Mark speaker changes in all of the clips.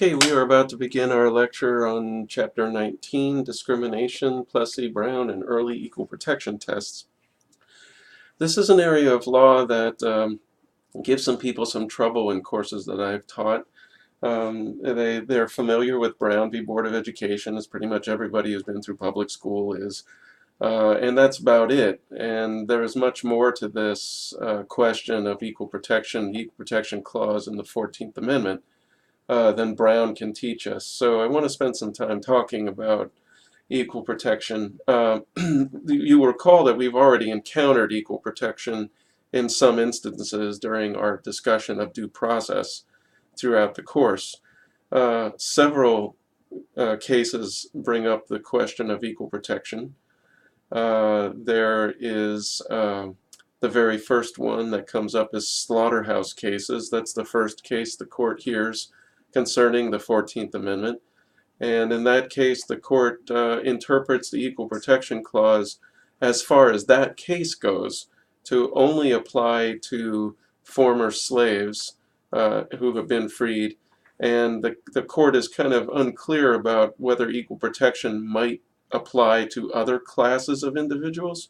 Speaker 1: Okay, we are about to begin our lecture on Chapter 19, Discrimination, Plessy, Brown, and Early Equal Protection Tests. This is an area of law that gives some people some trouble in courses that I've taught. They're familiar with Brown v. Board of Education, as pretty much everybody who's been through public school is. And that's about it. And there's much more to this question of equal protection, the Equal Protection Clause in the 14th Amendment. Than Brown can teach us. So I want to spend some time talking about equal protection. You will recall that we've already encountered equal protection in some instances during our discussion of due process throughout the course. Several cases bring up the question of equal protection. There is the very first one that comes up is slaughterhouse cases. That's the first case the court hears concerning the 14th Amendment. And in that case, the court interprets the Equal Protection Clause as far as that case goes to only apply to former slaves who have been freed. And the court is kind of unclear about whether equal protection might apply to other classes of individuals.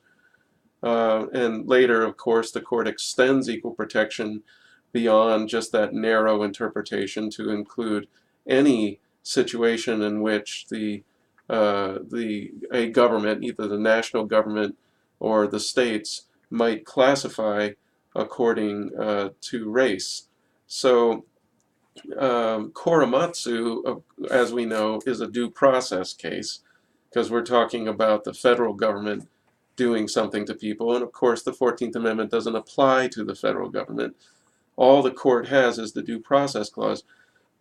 Speaker 1: And later, of course, the court extends equal protection beyond just that narrow interpretation to include any situation in which a government, either the national government or the states, might classify according to race. So Korematsu, as we know, is a due process case because we're talking about the federal government doing something to people, and of course the 14th Amendment doesn't apply to the federal government. All the court has is the Due Process Clause.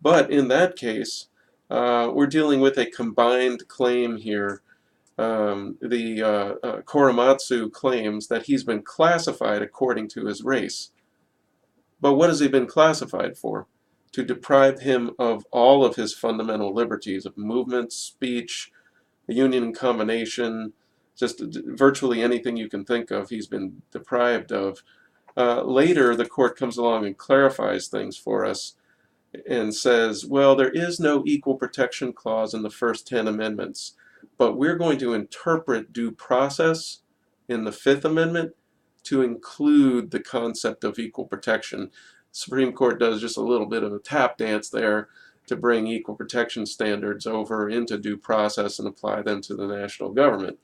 Speaker 1: But in that case, we're dealing with a combined claim here. Korematsu claims that he's been classified according to his race. But what has he been classified for? To deprive him of all of his fundamental liberties of movement, speech, union and combination, just virtually anything you can think of, he's been deprived of. Later, the court comes along and clarifies things for us and says, well, there is no equal protection clause in the first 10 amendments, but we're going to interpret due process in the Fifth Amendment to include the concept of equal protection. The Supreme Court does just a little bit of a tap dance there to bring equal protection standards over into due process and apply them to the national government.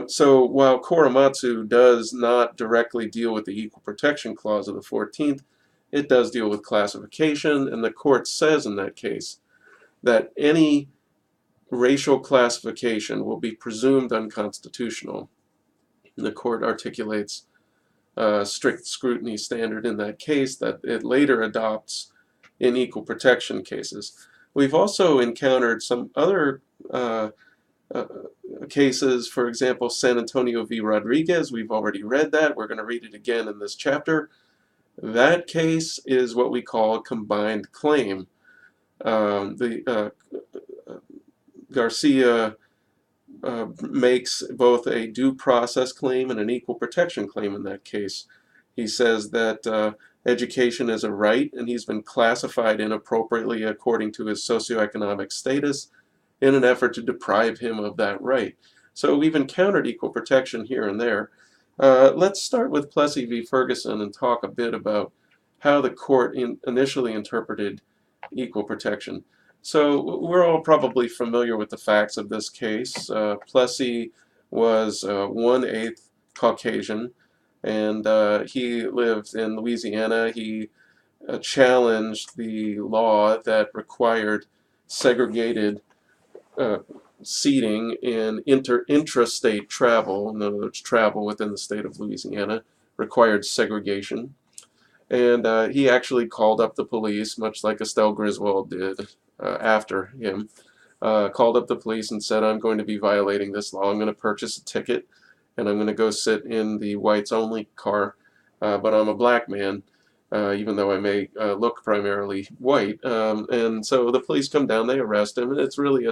Speaker 1: So while Korematsu does not directly deal with the Equal Protection Clause of the 14th, it does deal with classification, and the court says in that case that any racial classification will be presumed unconstitutional. And the court articulates a strict scrutiny standard in that case that it later adopts in equal protection cases. We've also encountered some other cases, for example, San Antonio v. Rodriguez. We've already read that. We're going to read it again in this chapter. That case is what we call a combined claim. Garcia makes both a due process claim and an equal protection claim in that case. He says that education is a right, and he's been classified inappropriately according to his socioeconomic status in an effort to deprive him of that right. So we've encountered equal protection here and there. Let's start with Plessy v. Ferguson and talk a bit about how the court initially interpreted equal protection. So we're all probably familiar with the facts of this case. Plessy was 1/8 Caucasian, and he lived in Louisiana. He challenged the law that required segregated seating in intrastate travel, in other words, travel within the state of Louisiana, required segregation. And he actually called up the police, much like Estelle Griswold did after him. Called up the police and said, I'm going to be violating this law. I'm going to purchase a ticket, and I'm going to go sit in the whites-only car, but I'm a black man. Even though I may look primarily white. And so the police come down, they arrest him, and it's really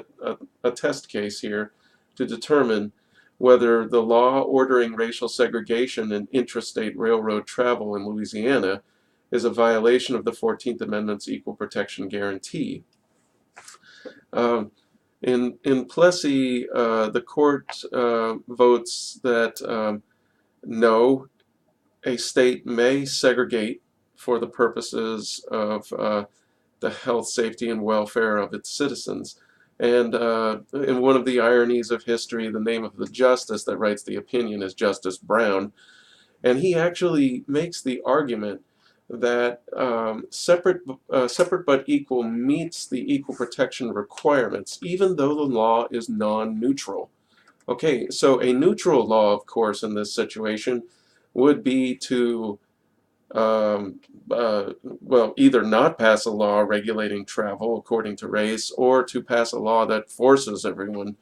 Speaker 1: a test case here to determine whether the law ordering racial segregation in intrastate railroad travel in Louisiana is a violation of the 14th Amendment's equal protection guarantee. In Plessy, the court votes that no, a state may segregate for the purposes of the health, safety, and welfare of its citizens. And in one of the ironies of history, the name of the justice that writes the opinion is Justice Brown. And he actually makes the argument that separate but equal meets the equal protection requirements, even though the law is non-neutral. Okay, so a neutral law, of course, in this situation would be to well, either not pass a law regulating travel according to race, or to pass a law that forces everyone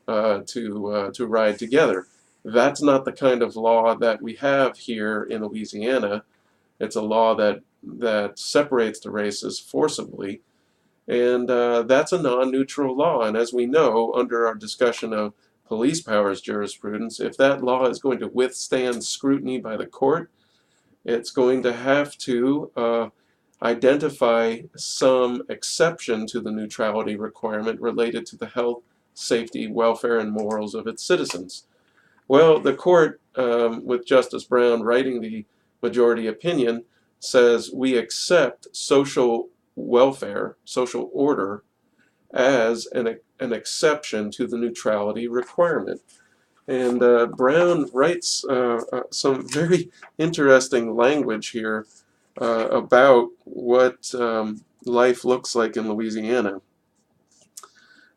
Speaker 1: to ride together. That's not the kind of law that we have here in Louisiana. It's a law that separates the races forcibly, and that's a non-neutral law. And as we know, under our discussion of police powers jurisprudence, if that law is going to withstand scrutiny by the court, it's going to have to identify some exception to the neutrality requirement related to the health, safety, welfare, and morals of its citizens. Well, the court, with Justice Brown writing the majority opinion, says we accept social welfare, social order, as an exception to the neutrality requirement. And Brown writes some very interesting language here about what life looks like in Louisiana.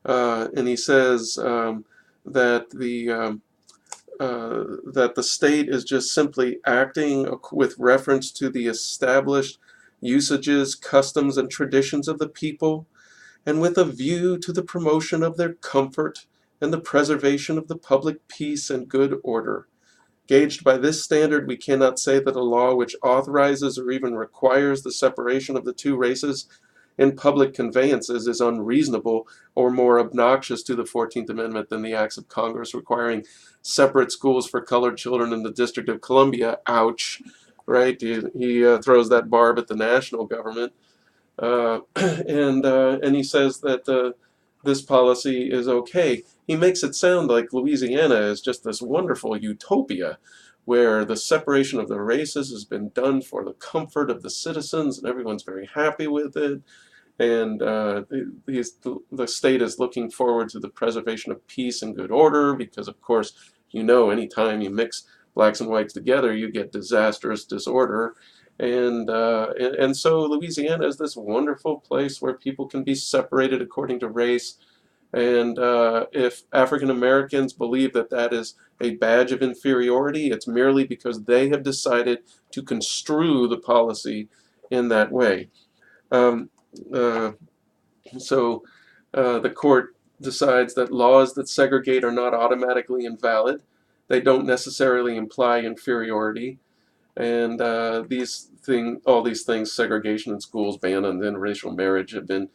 Speaker 1: And he says that the state is just simply acting with reference to the established usages, customs, and traditions of the people, and with a view to the promotion of their comfort and the preservation of the public peace and good order. Gauged by this standard, we cannot say that a law which authorizes or even requires the separation of the two races in public conveyances is unreasonable or more obnoxious to the 14th Amendment than the acts of Congress requiring separate schools for colored children in the District of Columbia. Ouch, right? He throws that barb at the national government. And he says that this policy is okay. He makes it sound like Louisiana is just this wonderful utopia where the separation of the races has been done for the comfort of the citizens and everyone's very happy with it. And the state is looking forward to the preservation of peace and good order because, of course, anytime you mix blacks and whites together, you get disastrous disorder. And so Louisiana is this wonderful place where people can be separated according to race. And if African Americans believe that that is a badge of inferiority, it's merely because they have decided to construe the policy in that way. So the court decides that laws that segregate are not automatically invalid. They don't necessarily imply inferiority. And all these things, segregation in schools, ban on interracial marriage, have been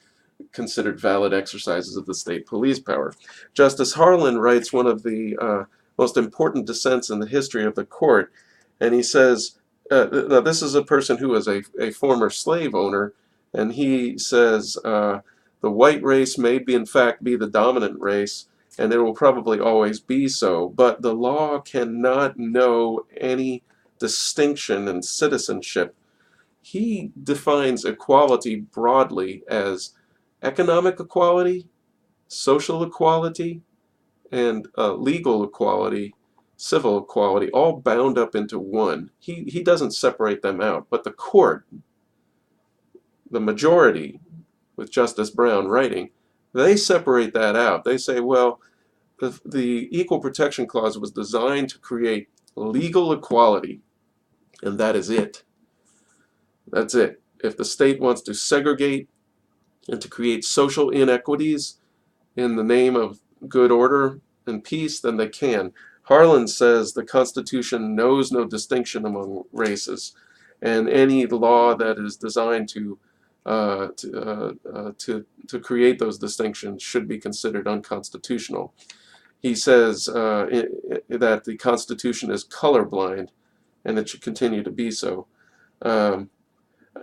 Speaker 1: considered valid exercises of the state police power. Justice Harlan writes one of the most important dissents in the history of the court, and he says, now this is a person who was a former slave owner, and he says, the white race may be in fact be the dominant race, and it will probably always be so, but the law cannot know any distinction in citizenship. He defines equality broadly as economic equality, social equality, and legal equality, civil equality, all bound up into one. He doesn't separate them out, but the court, the majority, with Justice Brown writing, they separate that out. They say, well, the Equal Protection Clause was designed to create legal equality, and that is it. That's it. If the state wants to segregate and to create social inequities in the name of good order and peace, then they can. Harlan says the Constitution knows no distinction among races, and any law that is designed to create those distinctions should be considered unconstitutional. He says that the Constitution is colorblind, and it should continue to be so.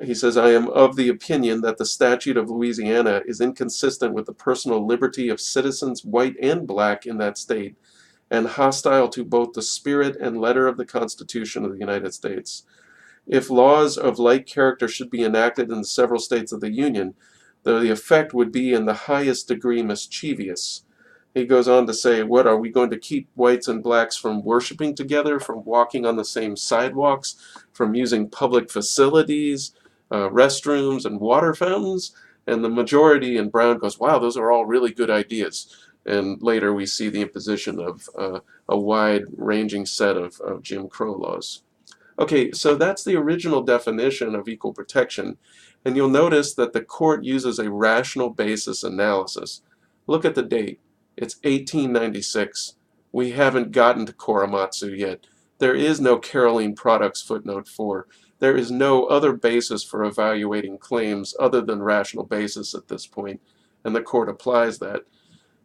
Speaker 1: He says, I am of the opinion that the statute of Louisiana is inconsistent with the personal liberty of citizens, white and black, in that state, and hostile to both the spirit and letter of the Constitution of the United States. If laws of like character should be enacted in the several states of the Union, the effect would be in the highest degree mischievous. He goes on to say, what, are we going to keep whites and blacks from worshiping together, from walking on the same sidewalks, from using public facilities, restrooms, and water fountains? And the majority in Brown goes, wow, those are all really good ideas. And later we see the imposition of a wide-ranging set of Jim Crow laws. Okay, so that's the original definition of equal protection. And you'll notice that the court uses a rational basis analysis. Look at the date. It's 1896. We haven't gotten to Korematsu yet. There is no Caroline Products footnote 4. There is no other basis for evaluating claims other than rational basis at this point, and the court applies that.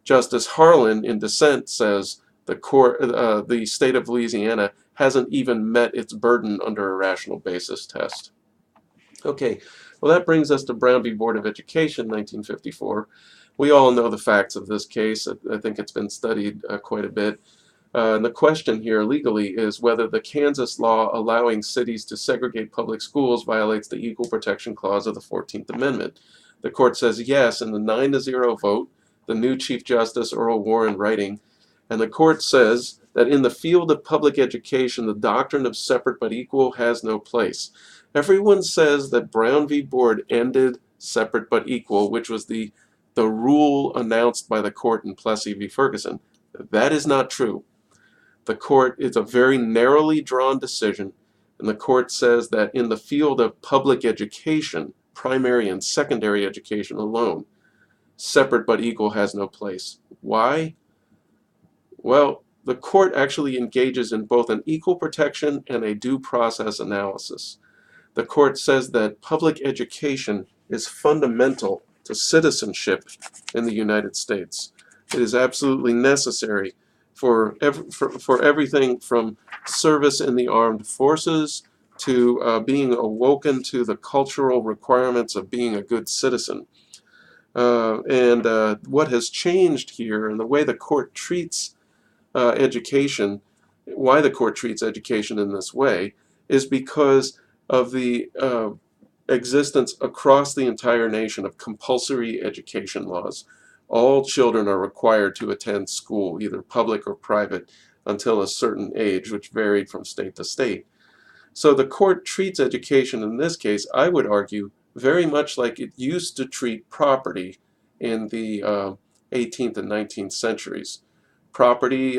Speaker 1: Justice Harlan, in dissent, says the state of Louisiana hasn't even met its burden under a rational basis test. Okay, well, that brings us to Brown v. Board of Education, 1954. We all know the facts of this case. I think it's been studied quite a bit. And the question here legally is whether the Kansas law allowing cities to segregate public schools violates the Equal Protection Clause of the 14th Amendment. The court says yes in the 9-0 vote, the new Chief Justice Earl Warren writing, and the court says that in the field of public education, the doctrine of separate but equal has no place. Everyone says that Brown v. Board ended separate but equal, which was the rule announced by the court in Plessy v. Ferguson. That is not true. The court, it's a very narrowly drawn decision, and the court says that in the field of public education, primary and secondary education alone, separate but equal has no place. Why? Well, the court actually engages in both an equal protection and a due process analysis. The court says that public education is fundamental to citizenship in the United States. It is absolutely necessary for everything from service in the armed forces to being awoken to the cultural requirements of being a good citizen. What has changed here and the way the court treats education, why the court treats education in this way, is because of the existence across the entire nation of compulsory education laws. All children are required to attend school, either public or private, until a certain age, which varied from state to state. So the court treats education in this case, I would argue, very much like it used to treat property in the 18th and 19th centuries. Property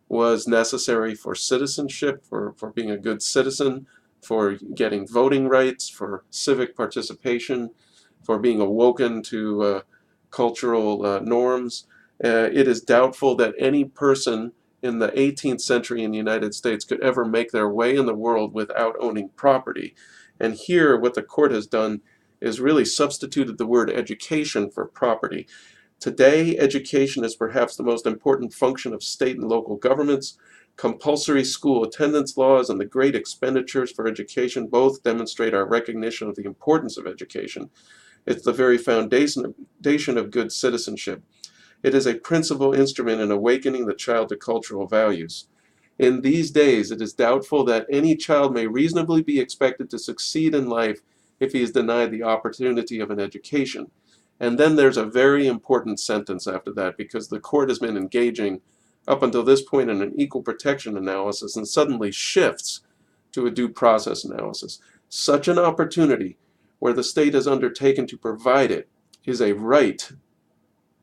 Speaker 1: was necessary for citizenship, for being a good citizen, for getting voting rights, for civic participation, for being awoken to cultural norms. It is doubtful that any person in the 18th century in the United States could ever make their way in the world without owning property. And here, what the court has done is really substituted the word education for property. Today, education is perhaps the most important function of state and local governments. Compulsory school attendance laws and the great expenditures for education both demonstrate our recognition of the importance of education. It's the very foundation of good citizenship. It is a principal instrument in awakening the child to cultural values. In these days, it is doubtful that any child may reasonably be expected to succeed in life if he is denied the opportunity of an education. And then there's a very important sentence after that, because the court has been engaging up until this point in an equal protection analysis and suddenly shifts to a due process analysis. Such an opportunity, where the state has undertaken to provide it, is a right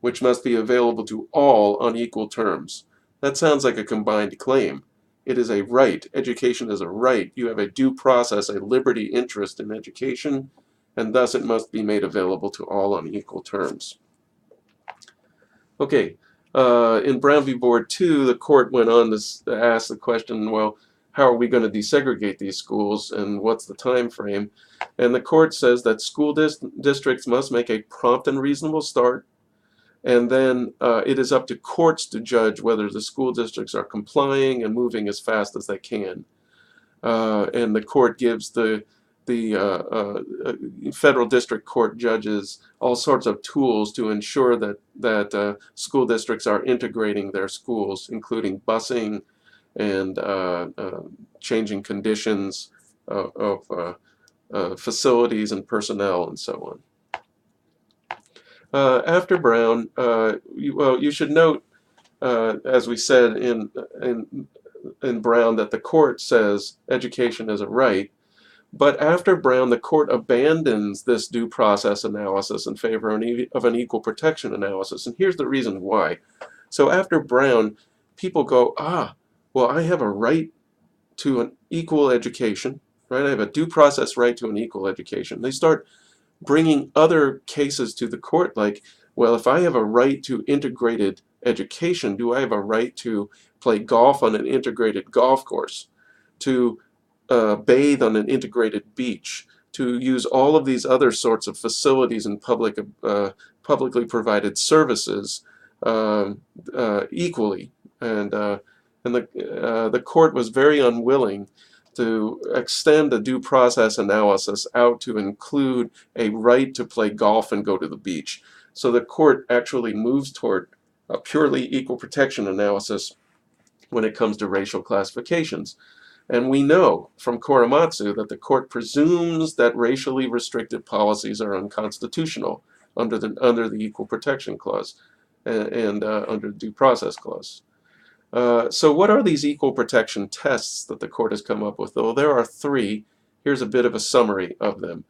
Speaker 1: which must be available to all on equal terms. That sounds like a combined claim. It is a right. Education is a right. You have a due process, a liberty interest in education, and thus it must be made available to all on equal terms. Okay, in Brown v. Board 2, the court went on to ask the question, well, how are we going to desegregate these schools and what's the time frame? And the court says that school districts must make a prompt and reasonable start, and then it is up to courts to judge whether the school districts are complying and moving as fast as they can. And the court gives the federal district court judges all sorts of tools to ensure that school districts are integrating their schools, including busing and changing conditions of facilities and personnel and so on. After Brown, you should note, as we said in Brown, that the court says education is a right. But after Brown, the court abandons this due process analysis in favor of an equal protection analysis. And here's the reason why. So after Brown, people go, well, I have a right to an equal education, right? I have a due process right to an equal education. They start bringing other cases to the court, like, well, if I have a right to integrated education, do I have a right to play golf on an integrated golf course, to bathe on an integrated beach, to use all of these other sorts of facilities and publicly provided services equally? And the court was very unwilling to extend a due process analysis out to include a right to play golf and go to the beach. So the court actually moves toward a purely equal protection analysis when it comes to racial classifications. And we know from Korematsu that the court presumes that racially restrictive policies are unconstitutional under the Equal Protection Clause and under the Due Process Clause. So what are these equal protection tests that the court has come up with? Well, there are three. Here's a bit of a summary of them.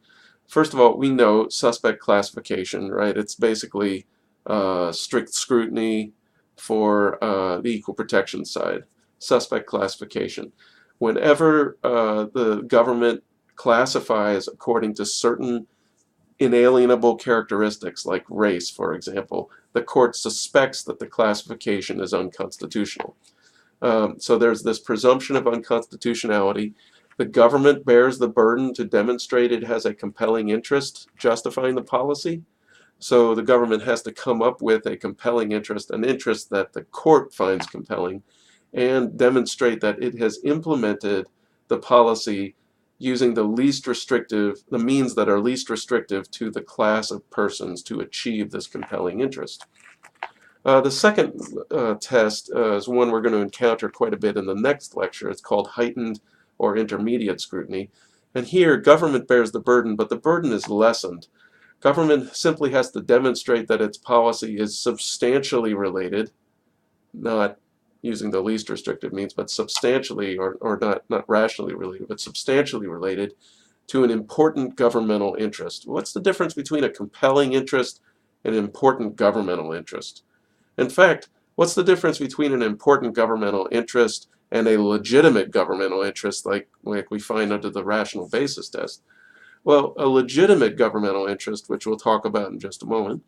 Speaker 1: First of all, we know suspect classification, right? It's basically strict scrutiny for the equal protection side. Suspect classification. Whenever the government classifies according to certain inalienable characteristics like race, for example, the court suspects that the classification is unconstitutional. So there's this presumption of unconstitutionality. The government bears the burden to demonstrate it has a compelling interest justifying the policy. So the government has to come up with a compelling interest, an interest that the court finds compelling, and demonstrate that it has implemented the policy using the means that are least restrictive to the class of persons to achieve this compelling interest. The second test is one we're going to encounter quite a bit in the next lecture. It's called heightened or intermediate scrutiny. And here, government bears the burden, but the burden is lessened. Government simply has to demonstrate that its policy is substantially related, not using the least restrictive means, but substantially, or not rationally related, but substantially related to an important governmental interest. What's the difference between a compelling interest and an important governmental interest? In fact, what's the difference between an important governmental interest and a legitimate governmental interest like we find under the rational basis test? Well, a legitimate governmental interest, which we'll talk about in just a moment,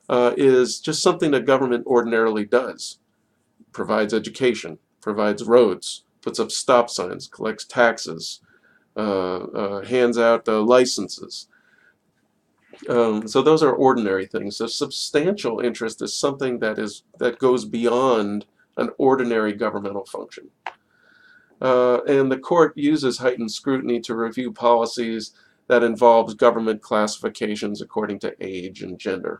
Speaker 1: is just something that government ordinarily does. Provides education, provides roads, puts up stop signs, collects taxes, hands out licenses. So those are ordinary things. So substantial interest is something that goes beyond an ordinary governmental function. And the court uses heightened scrutiny to review policies that involves government classifications according to age and gender.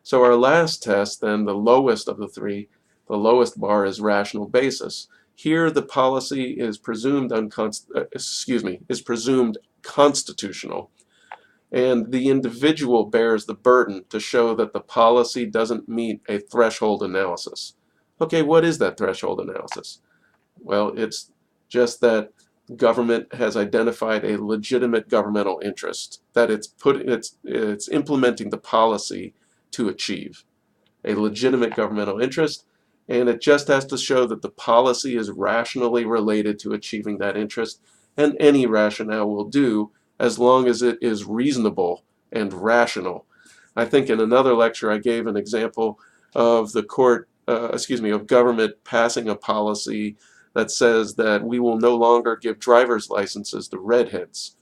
Speaker 1: So our last test, then, the lowest of the three, the lowest bar is rational basis. Here the policy is presumed constitutional, and the individual bears the burden to show that the policy doesn't meet a threshold analysis. Okay, what is that threshold analysis? Well, it's just that government has identified a legitimate governmental interest that it's implementing the policy to achieve. A legitimate governmental interest, and it just has to show that the policy is rationally related to achieving that interest, and any rationale will do as long as it is reasonable and rational. I think in another lecture I gave an example of of government passing a policy that says that we will no longer give driver's licenses to redheads.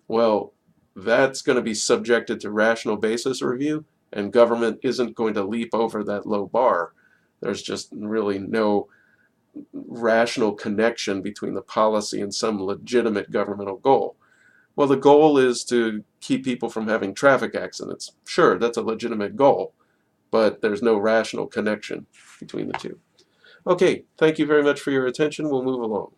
Speaker 1: Well, that's going to be subjected to rational basis review, and government isn't going to leap over that low bar. There's just really no rational connection between the policy and some legitimate governmental goal. Well, the goal is to keep people from having traffic accidents. Sure, that's a legitimate goal, but there's no rational connection between the two. Okay, thank you very much for your attention. We'll move along.